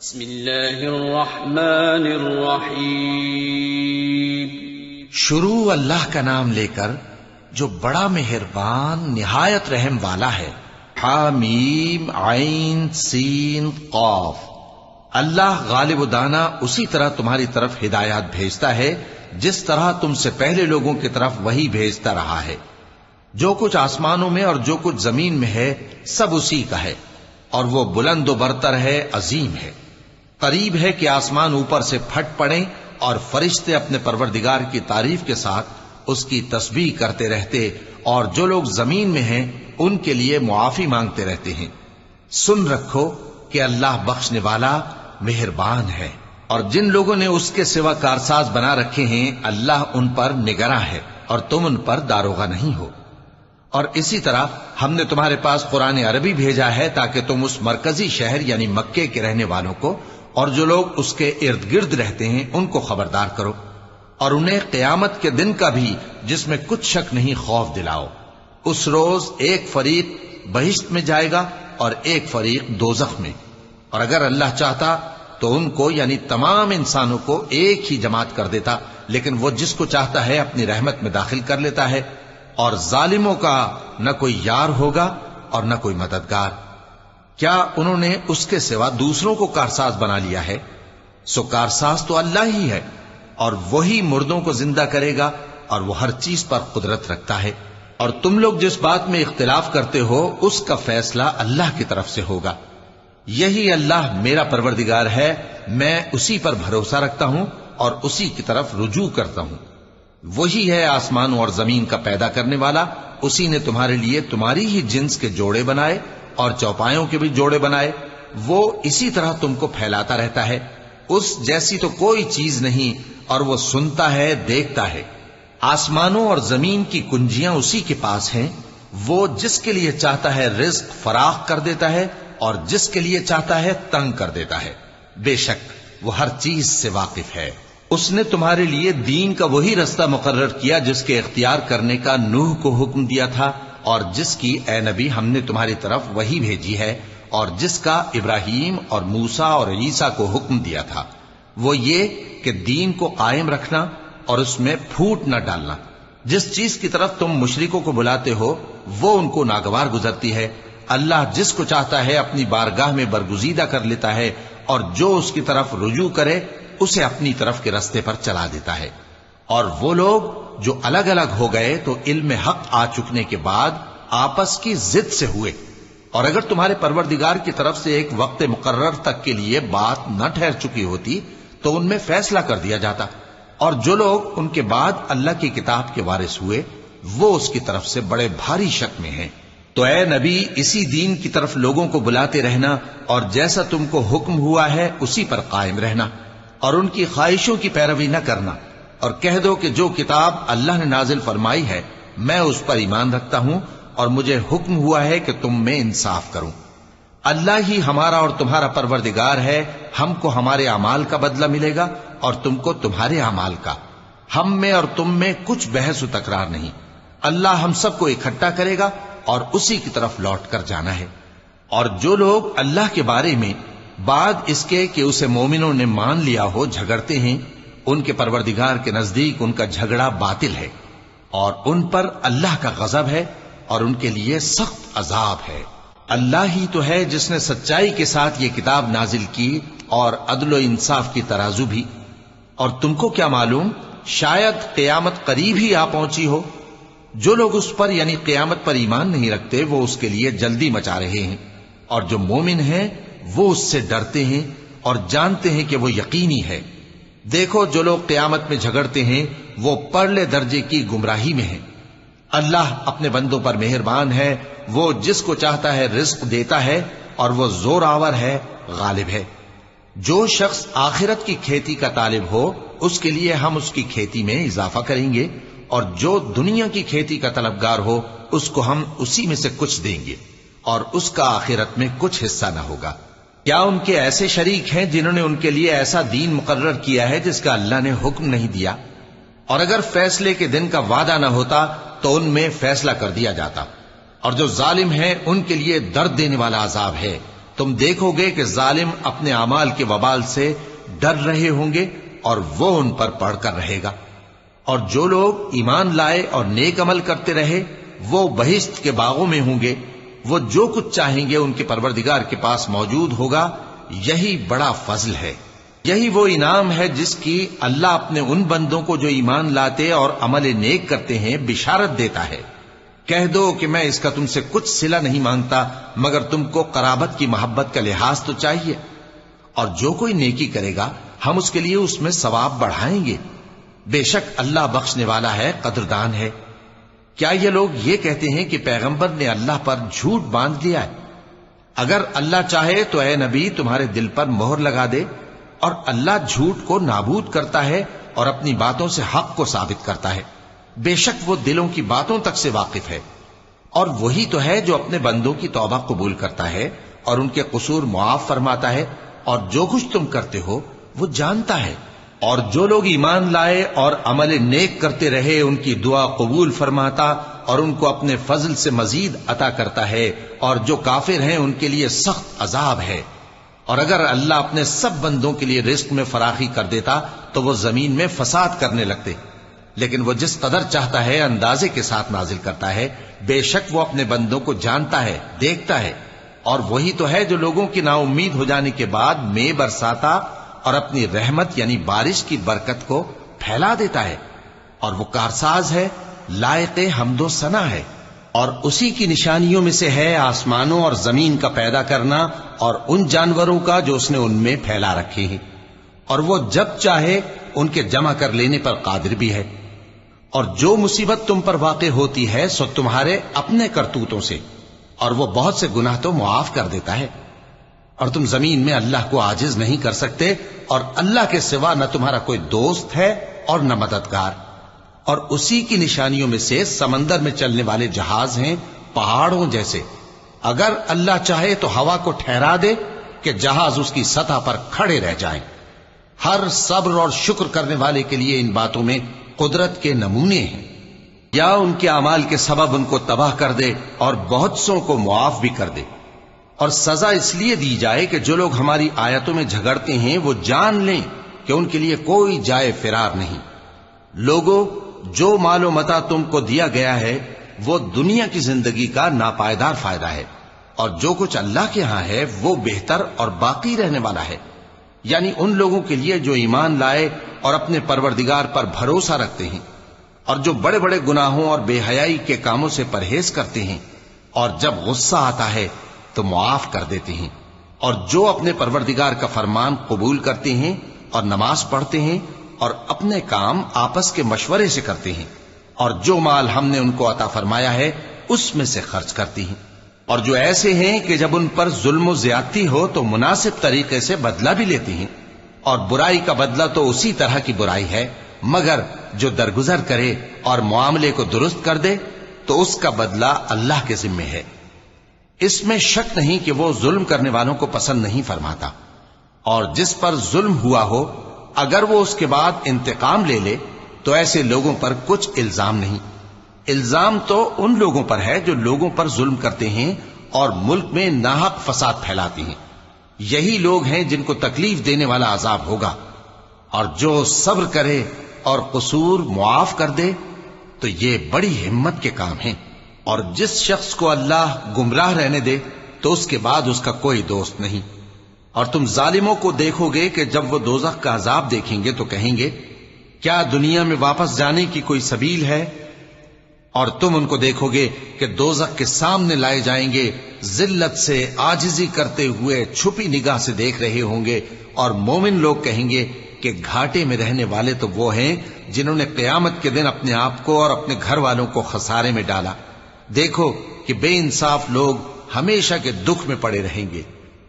بسم اللہ الرحمن الرحیم۔ شروع اللہ کا نام لے کر جو بڑا مہربان نہایت رحم والا ہے۔ حامیم عین سین قاف۔ اللہ غالب و دانا اسی طرح تمہاری طرف ہدایات بھیجتا ہے جس طرح تم سے پہلے لوگوں کی طرف وہی بھیجتا رہا ہے۔ جو کچھ آسمانوں میں اور جو کچھ زمین میں ہے سب اسی کا ہے، اور وہ بلند و برتر ہے، عظیم ہے۔ قریب ہے کہ آسمان اوپر سے پھٹ پڑیں اور فرشتے اپنے پروردگار کی تعریف کے ساتھ اس کی تسبیح کرتے رہتے، اور جو لوگ زمین میں ہیں ان کے لیے معافی مانگتے رہتے ہیں۔ سن رکھو کہ اللہ بخشنے والا مہربان ہے، اور جن لوگوں نے اس کے سوا کارساز بنا رکھے ہیں اللہ ان پر نگراں ہے اور تم ان پر داروغہ نہیں ہو۔ اور اسی طرح ہم نے تمہارے پاس قرآن عربی بھیجا ہے تاکہ تم اس مرکزی شہر یعنی مکے کے رہنے والوں کو اور جو لوگ اس کے ارد گرد رہتے ہیں ان کو خبردار کرو، اور انہیں قیامت کے دن کا بھی جس میں کچھ شک نہیں خوف دلاؤ۔ اس روز ایک فریق بہشت میں جائے گا اور ایک فریق دوزخ میں، اور اگر اللہ چاہتا تو ان کو یعنی تمام انسانوں کو ایک ہی جماعت کر دیتا، لیکن وہ جس کو چاہتا ہے اپنی رحمت میں داخل کر لیتا ہے، اور ظالموں کا نہ کوئی یار ہوگا اور نہ کوئی مددگار۔ کیا انہوں نے اس کے سوا دوسروں کو کارساز بنا لیا ہے؟ سو کارساز تو اللہ ہی ہے، اور وہی مردوں کو زندہ کرے گا، اور وہ ہر چیز پر قدرت رکھتا ہے۔ اور تم لوگ جس بات میں اختلاف کرتے ہو اس کا فیصلہ اللہ کی طرف سے ہوگا۔ یہی اللہ میرا پروردگار ہے، میں اسی پر بھروسہ رکھتا ہوں اور اسی کی طرف رجوع کرتا ہوں۔ وہی ہے آسمانوں اور زمین کا پیدا کرنے والا، اسی نے تمہارے لیے تمہاری ہی جنس کے جوڑے بنائے اور چوپایوں کے بھی جوڑے بنائے۔ وہ اسی طرح تم کو پھیلاتا رہتا ہے، اس جیسی تو کوئی چیز نہیں، اور وہ سنتا ہے، دیکھتا ہے۔ آسمانوں اور زمین کی کنجیاں اسی کے پاس ہیں، وہ جس کے لیے چاہتا ہے رزق فراخ کر دیتا ہے اور جس کے لیے چاہتا ہے تنگ کر دیتا ہے۔ بے شک وہ ہر چیز سے واقف ہے۔ اس نے تمہارے لیے دین کا وہی رستہ مقرر کیا جس کے اختیار کرنے کا نوح کو حکم دیا تھا، اور جس کی اے نبی ہم نے تمہاری طرف وہی بھیجی ہے، اور جس کا ابراہیم اور موسیٰ اور عیسیٰ کو حکم دیا تھا، وہ یہ کہ دین کو قائم رکھنا اور اس میں پھوٹ نہ ڈالنا۔ جس چیز کی طرف تم مشرکوں کو بلاتے ہو وہ ان کو ناگوار گزرتی ہے۔ اللہ جس کو چاہتا ہے اپنی بارگاہ میں برگزیدہ کر لیتا ہے، اور جو اس کی طرف رجوع کرے اسے اپنی طرف کے رستے پر چلا دیتا ہے۔ اور وہ لوگ جو الگ الگ ہو گئے تو علم حق آ چکنے کے بعد آپس کی ضد سے ہوئے، اور اگر تمہارے پروردگار کی طرف سے ایک وقت مقرر تک کے لیے بات نہ ٹھہر چکی ہوتی تو ان میں فیصلہ کر دیا جاتا، اور جو لوگ ان کے بعد اللہ کی کتاب کے وارث ہوئے وہ اس کی طرف سے بڑے بھاری شک میں ہیں۔ تو اے نبی اسی دین کی طرف لوگوں کو بلاتے رہنا، اور جیسا تم کو حکم ہوا ہے اسی پر قائم رہنا، اور ان کی خواہشوں کی پیروی نہ کرنا، اور کہہ دو کہ جو کتاب اللہ نے نازل فرمائی ہے میں اس پر ایمان رکھتا ہوں، اور مجھے حکم ہوا ہے کہ تم میں انصاف کروں۔ اللہ ہی ہمارا اور تمہارا پروردگار ہے، ہم کو ہمارے اعمال کا بدلہ ملے گا اور تم کو تمہارے اعمال کا۔ ہم میں اور تم میں کچھ بحث و تکرار نہیں، اللہ ہم سب کو اکٹھا کرے گا اور اسی کی طرف لوٹ کر جانا ہے۔ اور جو لوگ اللہ کے بارے میں بعد اس کے کہ اسے مومنوں نے مان لیا ہو جھگڑتے ہیں، ان کے پروردگار کے نزدیک ان کا جھگڑا باطل ہے، اور ان پر اللہ کا غضب ہے اور ان کے لیے سخت عذاب ہے۔ اللہ ہی تو ہے جس نے سچائی کے ساتھ یہ کتاب نازل کی اور عدل و انصاف کی ترازو بھی۔ اور تم کو کیا معلوم، شاید قیامت قریب ہی آ پہنچی ہو۔ جو لوگ اس پر یعنی قیامت پر ایمان نہیں رکھتے وہ اس کے لیے جلدی مچا رہے ہیں، اور جو مومن ہیں وہ اس سے ڈرتے ہیں اور جانتے ہیں کہ وہ یقینی ہے۔ دیکھو جو لوگ قیامت میں جھگڑتے ہیں وہ پرلے درجے کی گمراہی میں ہیں۔ اللہ اپنے بندوں پر مہربان ہے، وہ جس کو چاہتا ہے رزق دیتا ہے، اور وہ زور آور ہے، غالب ہے۔ جو شخص آخرت کی کھیتی کا طالب ہو اس کے لیے ہم اس کی کھیتی میں اضافہ کریں گے، اور جو دنیا کی کھیتی کا طلبگار ہو اس کو ہم اسی میں سے کچھ دیں گے، اور اس کا آخرت میں کچھ حصہ نہ ہوگا۔ کیا ان کے ایسے شریک ہیں جنہوں نے ان کے لیے ایسا دین مقرر کیا ہے جس کا اللہ نے حکم نہیں دیا؟ اور اگر فیصلے کے دن کا وعدہ نہ ہوتا تو ان میں فیصلہ کر دیا جاتا، اور جو ظالم ہیں ان کے لیے درد دینے والا عذاب ہے۔ تم دیکھو گے کہ ظالم اپنے اعمال کے وبال سے ڈر رہے ہوں گے اور وہ ان پر پڑھ کر رہے گا، اور جو لوگ ایمان لائے اور نیک عمل کرتے رہے وہ بہشت کے باغوں میں ہوں گے، وہ جو کچھ چاہیں گے ان کے پروردگار کے پاس موجود ہوگا، یہی بڑا فضل ہے، یہی وہ انعام ہے جس کی اللہ اپنے ان بندوں کو جو ایمان لاتے اور عمل نیک کرتے ہیں بشارت دیتا ہے۔ کہہ دو کہ میں اس کا تم سے کچھ صلہ نہیں مانگتا مگر تم کو قرابت کی محبت کا لحاظ تو چاہیے، اور جو کوئی نیکی کرے گا ہم اس کے لیے اس میں ثواب بڑھائیں گے، بے شک اللہ بخشنے والا ہے، قدردان ہے۔ کیا یہ لوگ یہ کہتے ہیں کہ پیغمبر نے اللہ پر جھوٹ باندھ لیا ہے؟ اگر اللہ چاہے تو اے نبی تمہارے دل پر مہر لگا دے، اور اللہ جھوٹ کو نابود کرتا ہے اور اپنی باتوں سے حق کو ثابت کرتا ہے، بے شک وہ دلوں کی باتوں تک سے واقف ہے، اور وہی تو ہے جو اپنے بندوں کی توبہ قبول کرتا ہے اور ان کے قصور معاف فرماتا ہے، اور جو کچھ تم کرتے ہو وہ جانتا ہے۔ اور جو لوگ ایمان لائے اور عمل نیک کرتے رہے ان کی دعا قبول فرماتا اور ان کو اپنے فضل سے مزید عطا کرتا ہے، اور جو کافر ہیں ان کے لیے سخت عذاب ہے۔ اور اگر اللہ اپنے سب بندوں کے لیے رزق میں فراخی کر دیتا تو وہ زمین میں فساد کرنے لگتے، لیکن وہ جس قدر چاہتا ہے اندازے کے ساتھ نازل کرتا ہے، بے شک وہ اپنے بندوں کو جانتا ہے، دیکھتا ہے۔ اور وہی تو ہے جو لوگوں کی نا امید ہو جانے کے بعد مے برساتا اور اپنی رحمت یعنی بارش کی برکت کو پھیلا دیتا ہے، اور وہ کارساز ہے، لائق حمد و ثنا ہے۔ اور اسی کی نشانیوں میں سے ہے آسمانوں اور زمین کا پیدا کرنا اور ان جانوروں کا جو اس نے ان میں پھیلا رکھے ہیں، اور وہ جب چاہے ان کے جمع کر لینے پر قادر بھی ہے۔ اور جو مصیبت تم پر واقع ہوتی ہے سو تمہارے اپنے کرتوتوں سے، اور وہ بہت سے گناہ تو معاف کر دیتا ہے۔ اور تم زمین میں اللہ کو عاجز نہیں کر سکتے، اور اللہ کے سوا نہ تمہارا کوئی دوست ہے اور نہ مددگار۔ اور اسی کی نشانیوں میں سے سمندر میں چلنے والے جہاز ہیں پہاڑوں جیسے، اگر اللہ چاہے تو ہوا کو ٹھہرا دے کہ جہاز اس کی سطح پر کھڑے رہ جائیں۔ ہر صبر اور شکر کرنے والے کے لیے ان باتوں میں قدرت کے نمونے ہیں۔ یا ان کے اعمال کے سبب ان کو تباہ کر دے اور بہت سوں کو معاف بھی کر دے، اور سزا اس لیے دی جائے کہ جو لوگ ہماری آیتوں میں جھگڑتے ہیں وہ جان لیں کہ ان کے لیے کوئی جائے فرار نہیں۔ لوگوں، جو مال و متاع تم کو دیا گیا ہے وہ دنیا کی زندگی کا ناپائیدار فائدہ ہے، اور جو کچھ اللہ کے ہاں ہے وہ بہتر اور باقی رہنے والا ہے، یعنی ان لوگوں کے لیے جو ایمان لائے اور اپنے پروردگار پر بھروسہ رکھتے ہیں، اور جو بڑے بڑے گناہوں اور بے حیائی کے کاموں سے پرہیز کرتے ہیں، اور جب غصہ آتا ہے تو معاف کر دیتے ہیں، اور جو اپنے پروردگار کا فرمان قبول کرتے ہیں اور نماز پڑھتے ہیں اور اپنے کام آپس کے مشورے سے کرتے ہیں، اور جو مال ہم نے ان کو عطا فرمایا ہے اس میں سے خرچ کرتی ہیں، اور جو ایسے ہیں کہ جب ان پر ظلم و زیادتی ہو تو مناسب طریقے سے بدلہ بھی لیتی ہیں، اور برائی کا بدلہ تو اسی طرح کی برائی ہے، مگر جو درگزر کرے اور معاملے کو درست کر دے تو اس کا بدلہ اللہ کے ذمے ہے۔ اس میں شک نہیں کہ وہ ظلم کرنے والوں کو پسند نہیں فرماتا، اور جس پر ظلم ہوا ہو اگر وہ اس کے بعد انتقام لے لے تو ایسے لوگوں پر کچھ الزام نہیں۔ الزام تو ان لوگوں پر ہے جو لوگوں پر ظلم کرتے ہیں اور ملک میں ناحق فساد پھیلاتے ہیں، یہی لوگ ہیں جن کو تکلیف دینے والا عذاب ہوگا۔ اور جو صبر کرے اور قصور معاف کر دے تو یہ بڑی ہمت کے کام ہیں۔ اور جس شخص کو اللہ گمراہ رہنے دے تو اس کے بعد اس کا کوئی دوست نہیں۔ اور تم ظالموں کو دیکھو گے کہ جب وہ دوزخ کا عذاب دیکھیں گے تو کہیں گے کیا دنیا میں واپس جانے کی کوئی سبیل ہے؟ اور تم ان کو دیکھو گے کہ دوزخ کے سامنے لائے جائیں گے، ذلت سے عاجزی کرتے ہوئے چھپی نگاہ سے دیکھ رہے ہوں گے، اور مومن لوگ کہیں گے کہ گھاٹے میں رہنے والے تو وہ ہیں جنہوں نے قیامت کے دن اپنے آپ کو اور اپنے گھر والوں کو خسارے میں ڈالا۔ دیکھو کہ بے انصاف لوگ ہمیشہ کے دکھ میں پڑے رہیں گے،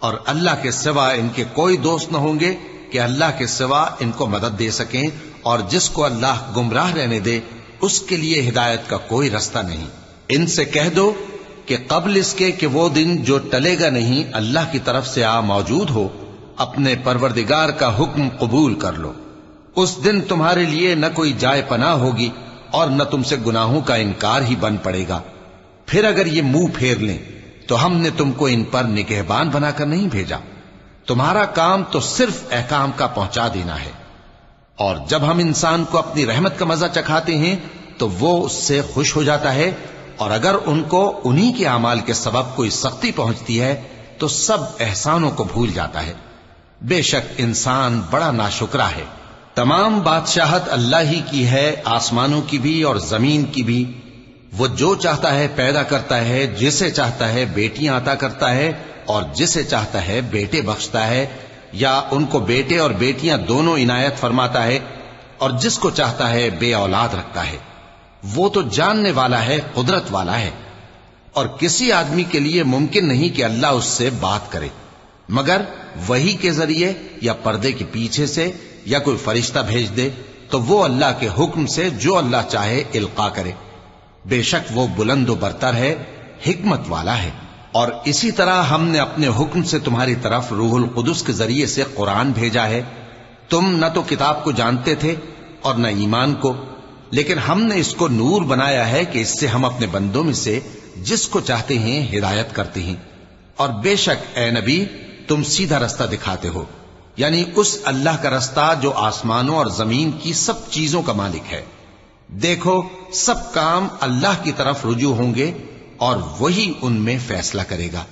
اور اللہ کے سوا ان کے کوئی دوست نہ ہوں گے کہ اللہ کے سوا ان کو مدد دے سکیں، اور جس کو اللہ گمراہ رہنے دے اس کے لیے ہدایت کا کوئی رستہ نہیں۔ ان سے کہہ دو کہ قبل اس کے کہ وہ دن جو ٹلے گا نہیں اللہ کی طرف سے آ موجود ہو، اپنے پروردگار کا حکم قبول کر لو۔ اس دن تمہارے لیے نہ کوئی جائے پناہ ہوگی اور نہ تم سے گناہوں کا انکار ہی بن پڑے گا۔ پھر اگر یہ منہ پھیر لیں تو ہم نے تم کو ان پر نگہبان بنا کر نہیں بھیجا، تمہارا کام تو صرف احکام کا پہنچا دینا ہے۔ اور جب ہم انسان کو اپنی رحمت کا مزہ چکھاتے ہیں تو وہ اس سے خوش ہو جاتا ہے، اور اگر ان کو انہی کے اعمال کے سبب کوئی سختی پہنچتی ہے تو سب احسانوں کو بھول جاتا ہے۔ بے شک انسان بڑا ناشکرا ہے۔ تمام بادشاہت اللہ ہی کی ہے، آسمانوں کی بھی اور زمین کی بھی۔ وہ جو چاہتا ہے پیدا کرتا ہے، جسے چاہتا ہے بیٹیاں عطا کرتا ہے اور جسے چاہتا ہے بیٹے بخشتا ہے، یا ان کو بیٹے اور بیٹیاں دونوں عنایت فرماتا ہے، اور جس کو چاہتا ہے بے اولاد رکھتا ہے۔ وہ تو جاننے والا ہے، قدرت والا ہے، اور کسی آدمی کے لیے ممکن نہیں کہ اللہ اس سے بات کرے مگر وحی کے ذریعے یا پردے کے پیچھے سے، یا کوئی فرشتہ بھیج دے تو وہ اللہ کے حکم سے جو اللہ چاہے القا کرے۔ بے شک وہ بلند و برتر ہے، حکمت والا ہے۔ اور اسی طرح ہم نے اپنے حکم سے تمہاری طرف روح القدس کے ذریعے سے قرآن بھیجا ہے۔ تم نہ تو کتاب کو جانتے تھے اور نہ ایمان کو، لیکن ہم نے اس کو نور بنایا ہے کہ اس سے ہم اپنے بندوں میں سے جس کو چاہتے ہیں ہدایت کرتے ہیں۔ اور بے شک اے نبی تم سیدھا رستہ دکھاتے ہو، یعنی اس اللہ کا رستہ جو آسمانوں اور زمین کی سب چیزوں کا مالک ہے۔ دیکھو سب کام اللہ کی طرف رجوع ہوں گے اور وہی ان میں فیصلہ کرے گا۔